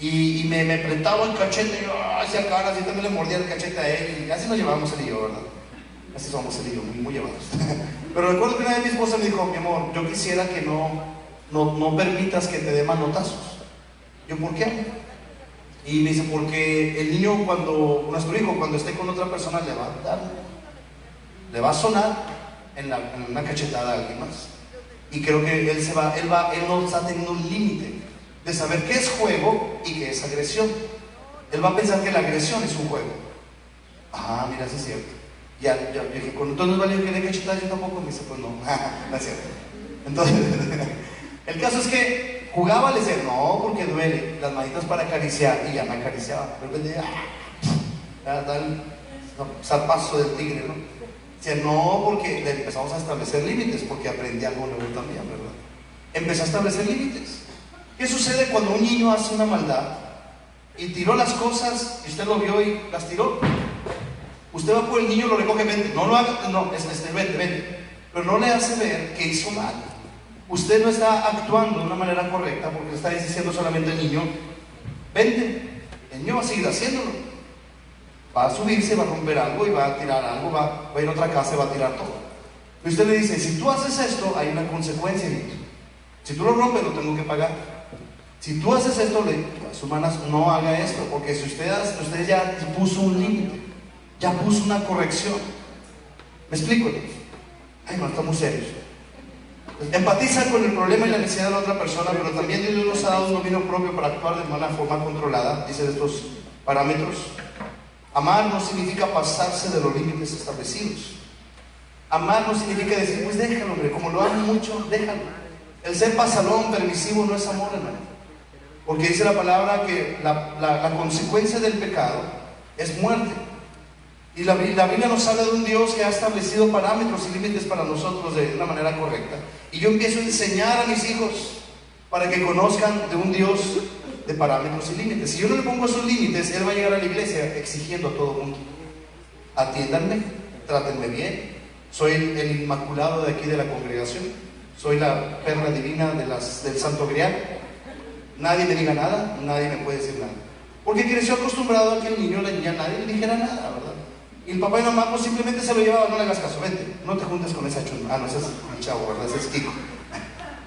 Y me apretaba el cachete y yo hacía caras, y también le mordía el cachete a él, y así nos llevábamos él y yo, ¿verdad? Así somos él y yo, muy llevados. Pero recuerdo que una vez mi esposa me dijo, mi amor, yo quisiera que no permitas que te dé manotazos. Yo, ¿por qué? Y me dice, porque el niño nuestro hijo cuando esté con otra persona le va a sonar en una cachetada a alguien más. Y creo que él no está teniendo un límite de saber qué es juego y qué es agresión. Él va a pensar que la agresión es un juego. Ah, mira, sí es cierto. Ya dije, cuando tú no es válido que le cachetadas, yo tampoco. Me dice, pues no, no es cierto. Entonces, el caso es que jugaba, le decía, no, porque duele, las manitas para acariciar, y ya me acariciaba. De repente, da el zarpazo del tigre, ¿no? sea, no porque le empezamos a establecer límites, porque aprendí algo nuevo también, ¿verdad? Empecé a establecer límites. ¿Qué sucede cuando un niño hace una maldad y tiró las cosas y usted lo vio y las tiró? Usted va por el niño, lo recoge, vente, no lo haga, no, vente, pero no le hace ver que hizo mal. Usted no está actuando de una manera correcta porque le está diciendo solamente al niño, vente. El niño va a seguir haciéndolo, va a subirse, va a romper algo y va a tirar algo, va a ir a otra casa y va a tirar todo. Y usted le dice, si tú haces esto, hay una consecuencia, niño. Si tú lo rompes, lo tengo que pagar. Si tú haces esto, humanas, no haga esto, porque si usted ya puso un límite, ya puso una corrección. ¿Me explico? Ay, no, estamos serios. Empatiza con el problema y la necesidad de la otra persona, pero también Dios nos ha dado un dominio propio para actuar de una forma controlada, dice de estos parámetros. Amar no significa pasarse de los límites establecidos. Amar no significa decir, pues déjalo, hombre, como lo amo mucho, déjalo. El ser pasalón, permisivo, no es amor, hermano. Porque dice la palabra que la consecuencia del pecado es muerte. Y la Biblia nos habla de un Dios que ha establecido parámetros y límites para nosotros de una manera correcta. Y yo empiezo a enseñar a mis hijos para que conozcan de un Dios de parámetros y límites. Si yo no le pongo esos límites, él va a llegar a la iglesia exigiendo a todo el mundo. Atiéndanme, trátenme bien. Soy el inmaculado de aquí de la congregación. Soy la perla divina del Santo Grial. Nadie me diga nada, nadie me puede decir nada. Porque creció acostumbrado a que el niño o la niña nadie le dijera nada, ¿verdad? Y el papá y la mamá pues simplemente se lo llevaban, no le hagas caso, vente, no te juntes con esa chusma. Ah, no, ese es un chavo, ¿verdad? Ese es Kiko.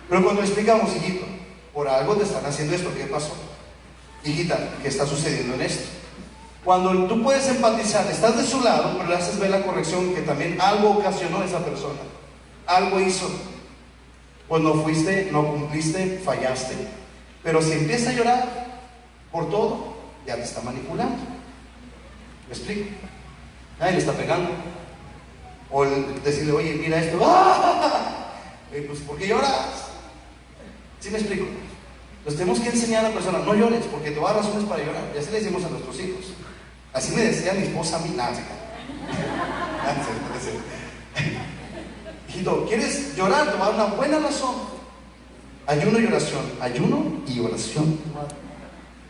Pero cuando le explicamos, hijito, por algo te están haciendo esto, ¿qué pasó? Hijita, ¿qué está sucediendo en esto? Cuando tú puedes empatizar, estás de su lado, pero le haces ver la corrección que también algo ocasionó esa persona, algo hizo. Pues no fuiste, no cumpliste, fallaste. Pero si empieza a llorar por todo, ya te está manipulando. ¿Me explico? Nadie le está pegando. O decirle, oye, mira esto. ¡Ah! Pues, ¿por qué lloras? ¿Sí me explico? Entonces tenemos que enseñar a la persona, no llores, porque te va a dar razones para llorar. Y así le decimos a nuestros hijos. Así me decía mi esposa a mí, nada. Hijito, ¿quieres llorar? Te va a dar una buena razón. Ayuno y oración. Ayuno y oración.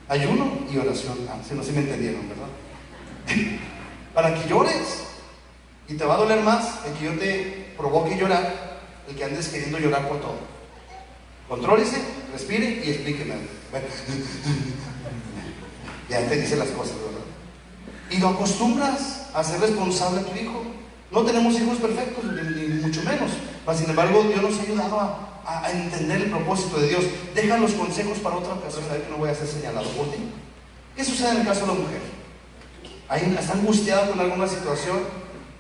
Ayuno y oración. Ah, si no, sí me entendieron, ¿verdad? Para que llores. Y te va a doler más el que yo te provoque llorar, el que andes queriendo llorar por todo. Contrólese, respire y explíqueme. Bueno, ya te dice las cosas, ¿verdad? Y lo acostumbras a ser responsable a tu hijo. No tenemos hijos perfectos, ni mucho menos. Pero sin embargo, Dios nos ha ayudado a entender el propósito de Dios. Deja los consejos para otra ocasión, a ver que no voy a ser señalado por ti. ¿Qué sucede en el caso de la mujer? Ahí está angustiada con alguna situación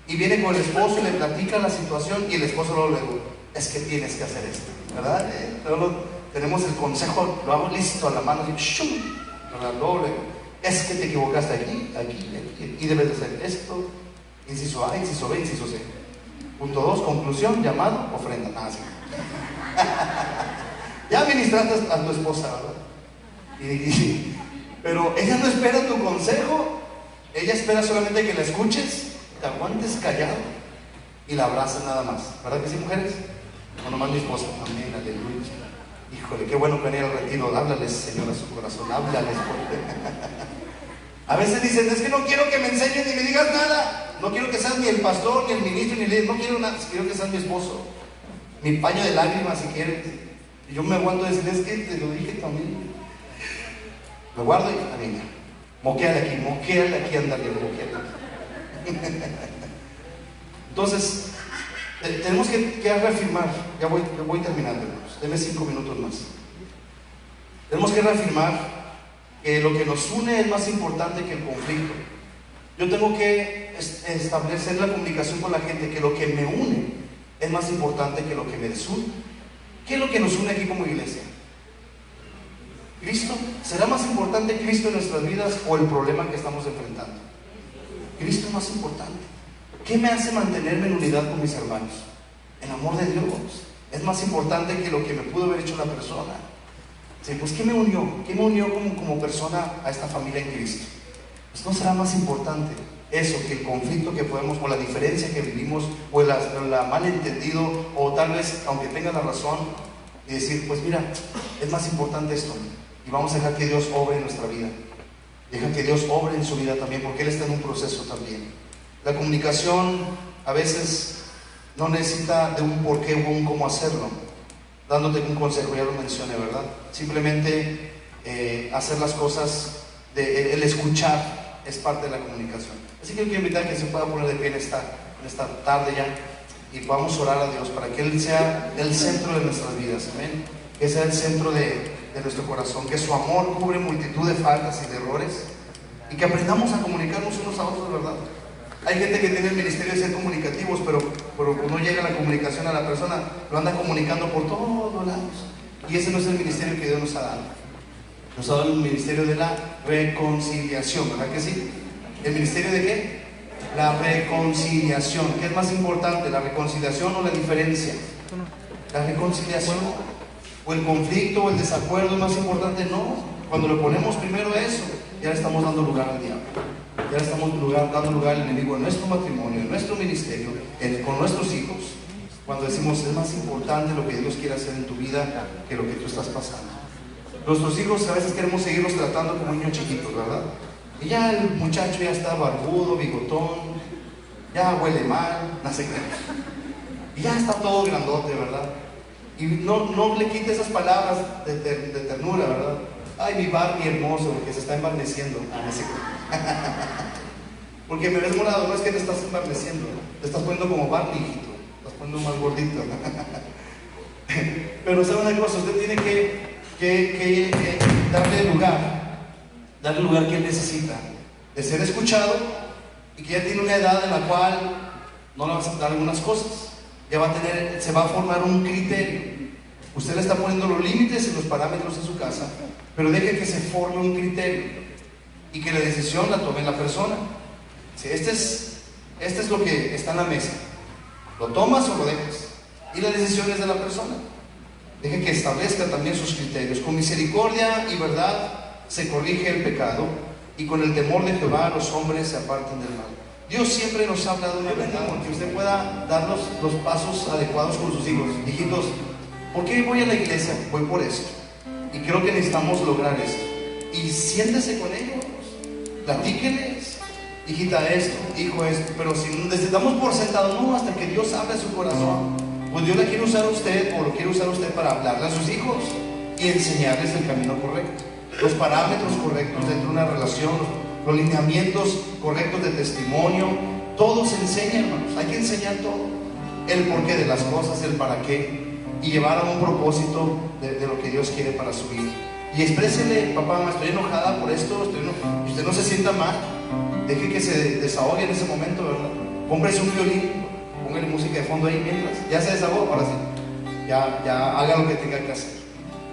y viene con el esposo y le platica la situación y el esposo luego le dice, es que tienes que hacer esto, ¿verdad? Luego tenemos el consejo, lo hago listo a la mano, y ¡shum! ¿Verdad? Luego le digo, es que te equivocaste aquí, y debes de hacer esto, inciso A, inciso B, inciso C. Punto 2, conclusión, llamado, ofrenda. Nada, sí. Ya administraste a tu esposa, ¿verdad? Pero ella no espera tu consejo, ella espera solamente que la escuches, te aguantes callado y la abraces nada más. ¿Verdad que sí, mujeres? No, nomás mi esposa. Amén, aleluya. Híjole, qué bueno que venir al retiro. Háblales, Señor, a su corazón. Háblales. A veces dicen, es que no quiero que me enseñes ni me digas nada. No quiero que seas ni el pastor, ni el ministro, ni el líder. No quiero nada. Quiero que seas mi esposo. Mi paño de lágrimas, si quieres. Y yo me aguanto a decirles que te lo dije también. Me guardo y venga. Moquéale aquí, anda bien, moquéale aquí. Entonces, tenemos que reafirmar. Ya voy terminando, hermanos. Denme 5 minutos más. Tenemos que reafirmar que lo que nos une es más importante que el conflicto. Yo tengo que establecer la comunicación con la gente, que lo que me une es más importante que lo que me desune. ¿Qué es lo que nos une aquí como iglesia? ¿Cristo? ¿Será más importante Cristo en nuestras vidas o el problema que estamos enfrentando? Cristo es más importante. ¿Qué me hace mantenerme en unidad con mis hermanos? El amor de Dios es más importante que lo que me pudo haber hecho la persona. Sí, pues ¿qué me unió? ¿Qué me unió como persona a esta familia en Cristo? Pues no será más importante eso, que el conflicto que podemos, o la diferencia que vivimos, o la malentendido, o tal vez, aunque tenga la razón, y decir, pues mira, es más importante esto, y vamos a dejar que Dios obre en nuestra vida. Deja que Dios obre en su vida también, porque Él está en un proceso también. La comunicación a veces no necesita de un por qué o un cómo hacerlo. Dándote un consejo, ya lo mencioné, ¿verdad? Simplemente hacer las cosas, el escuchar es parte de la comunicación. Así que yo quiero invitar a que se pueda poner de pie en esta tarde ya, y podamos orar a Dios para que Él sea el centro de nuestras vidas, amén. Que sea el centro de nuestro corazón, que su amor cubre multitud de faltas y de errores, y que aprendamos a comunicarnos unos a otros, ¿verdad? Hay gente que tiene el ministerio de ser comunicativos, pero no llega la comunicación a la persona, lo anda comunicando por todos lados, y ese no es el ministerio que Dios nos ha dado. Nos ha dado el ministerio de la reconciliación, ¿verdad que sí? ¿El ministerio de qué? La reconciliación. ¿Qué es más importante, la reconciliación o la diferencia? La reconciliación. O el conflicto o el desacuerdo es más importante. No, cuando le ponemos primero eso, ya le estamos dando lugar al diablo, ya le estamos dando lugar al enemigo en nuestro matrimonio, en nuestro ministerio, con nuestros hijos. Cuando decimos, es más importante lo que Dios quiere hacer en tu vida que lo que tú estás pasando. Nuestros hijos a veces queremos seguirlos tratando como niños chiquitos, ¿verdad? Y ya el muchacho ya está barbudo, bigotón, ya huele mal, nace y ya está todo grandote, ¿verdad? Y no le quite esas palabras de ternura, ¿verdad? Ay, mi Barney hermoso, que se está embarneciendo. Porque me ves morado, no es que te estás embarneciendo, te estás poniendo como Barney, hijito, te estás poniendo más gordito. Pero sabe una cosa, usted tiene que darle lugar que él necesita, de ser escuchado, y que ya tiene una edad en la cual no le va a aceptar algunas cosas. Ya se va a formar un criterio. Usted le está poniendo los límites y los parámetros en su casa, pero deje que se forme un criterio y que la decisión la tome la persona. Sí, este es lo que está en la mesa. ¿Lo tomas o lo dejas? Y la decisión es de la persona. Deje que establezca también sus criterios. Con misericordia y verdad se corrige el pecado, y con el temor de Jehová los hombres se apartan del mal. Dios siempre nos habla de una verdad, que usted pueda dar los pasos adecuados con sus hijos. Hijitos, ¿por qué voy a la iglesia? Voy por esto, y creo que necesitamos lograr esto. Y siéntese con ellos, platíquenles. Hijita esto, hijo esto. Pero si necesitamos por sentado, no, hasta que Dios hable a su corazón. Pues Dios la quiere usar a usted, o lo quiere usar a usted para hablarle a sus hijos y enseñarles el camino correcto, los parámetros correctos dentro de una relación, los lineamientos correctos de testimonio. Todo se enseña, hermanos. Hay que enseñar todo, el porqué de las cosas, el para qué, y llevar a un propósito de lo que Dios quiere para su vida. Y exprésele, papá, mamá, estoy enojada por esto, y usted no se sienta mal. Deje que se desahogue en ese momento, ¿verdad? Cómprese un violín, póngale música de fondo ahí mientras. Ya se desahogó, ahora sí, ya haga lo que tenga que hacer.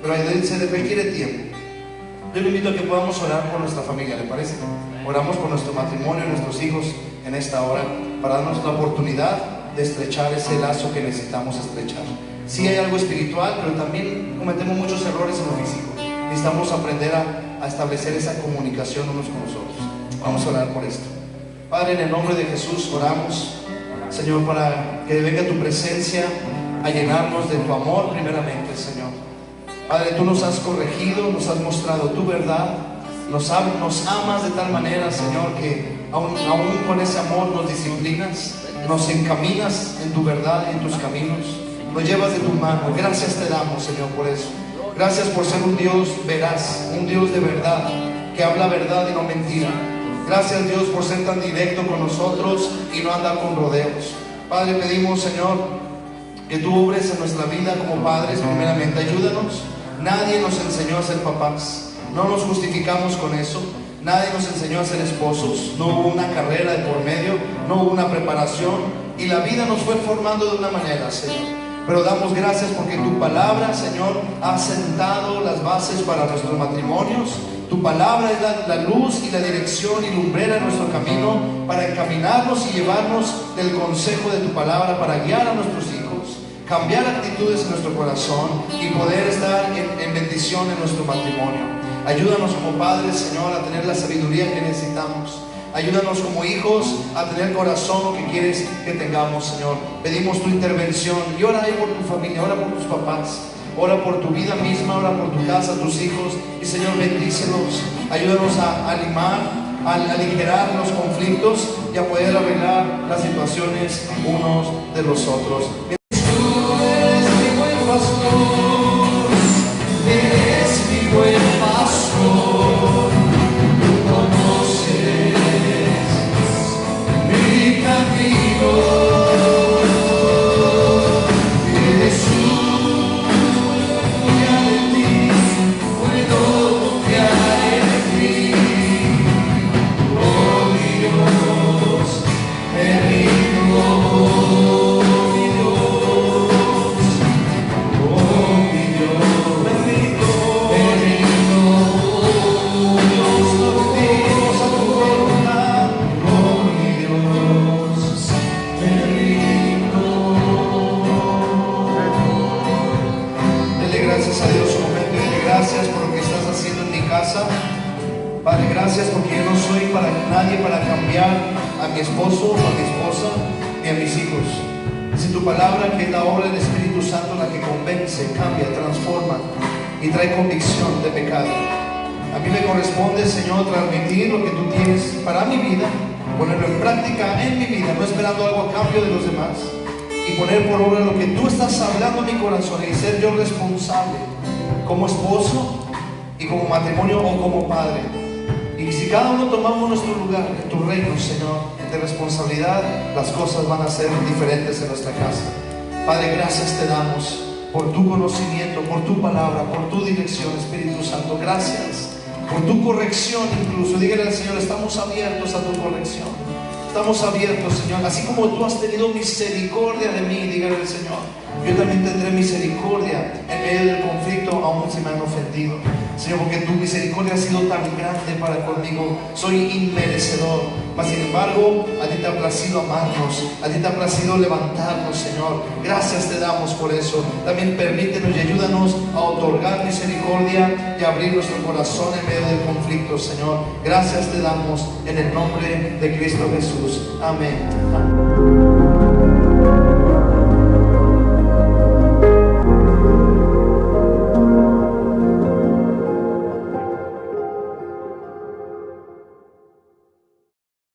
Pero ahí se requiere tiempo. Yo le invito a que podamos orar por nuestra familia, ¿le parece? Oramos por nuestro matrimonio, nuestros hijos en esta hora, para darnos la oportunidad de estrechar ese lazo que necesitamos estrechar. Sí hay algo espiritual, pero también cometemos muchos errores en lo físico. Necesitamos aprender a establecer esa comunicación unos con los otros. Vamos a orar por esto. Padre, en el nombre de Jesús oramos, Señor, para que venga tu presencia a llenarnos de tu amor primeramente, Señor. Padre, tú nos has corregido, nos has mostrado tu verdad, nos amas de tal manera, Señor, que aún con ese amor nos disciplinas, nos encaminas en tu verdad y en tus caminos, nos llevas de tu mano. Gracias te damos, Señor, por eso. Gracias por ser un Dios veraz, un Dios de verdad, que habla verdad y no mentira. Gracias, Dios, por ser tan directo con nosotros y no andar con rodeos. Padre, pedimos, Señor, que tú obres en nuestra vida como padres primeramente. Ayúdanos. Nadie nos enseñó a ser papás, no nos justificamos con eso. Nadie nos enseñó a ser esposos, no hubo una carrera de por medio, no hubo una preparación, y la vida nos fue formando de una manera, Señor. Pero damos gracias porque tu palabra, Señor, ha sentado las bases para nuestros matrimonios. Tu palabra es la luz y la dirección y lumbrera en nuestro camino, para encaminarnos y llevarnos del consejo de tu palabra, para guiar a nuestros hijos, cambiar actitudes en nuestro corazón y poder estar en bendición en nuestro matrimonio. Ayúdanos como padres, Señor, a tener la sabiduría que necesitamos Ayúdanos como hijos a tener corazón lo que quieres que tengamos, Señor. Pedimos tu intervención y ora ahí por tu familia, ora por tus papás, ora por tu vida misma, ora por tu casa, tus hijos. Y Señor, bendícelos. Ayúdanos a animar, a aligerar los conflictos y a poder arreglar las situaciones unos de los otros. Tú eres mi buen pastor, eres mi buen pastor. Tú conoces mi camino. Padre, gracias porque yo no soy nadie para cambiar a mi esposo o a mi esposa ni a mis hijos. Es tu palabra, que es la obra del Espíritu Santo, la que convence, cambia, transforma y trae convicción de pecado. A mí me corresponde, Señor, transmitir lo que tú tienes para mi vida, ponerlo en práctica en mi vida, no esperando algo a cambio de los demás, y poner por obra lo que tú estás hablando en mi corazón y ser yo responsable como esposo y como matrimonio o como padre. Y si cada uno tomamos nuestro lugar en tu reino, Señor, de responsabilidad, las cosas van a ser diferentes en nuestra casa. Padre, gracias te damos por tu conocimiento, por tu palabra, por tu dirección, Espíritu Santo. Gracias por tu corrección incluso. Dígale al Señor, estamos abiertos a tu corrección. Estamos abiertos, Señor. Así como tú has tenido misericordia de mí, dígale al Señor, yo también tendré misericordia en medio del conflicto, aún si me han ofendido. Señor, porque tu misericordia ha sido tan grande para conmigo. Soy inmerecedor, mas sin embargo a ti te ha placido amarnos, a ti te ha placido levantarnos, Señor. Gracias te damos por eso. También permítenos y ayúdanos a otorgar misericordia y abrir nuestro corazón en medio del conflicto, Señor. Gracias te damos en el nombre de Cristo Jesús. Amén.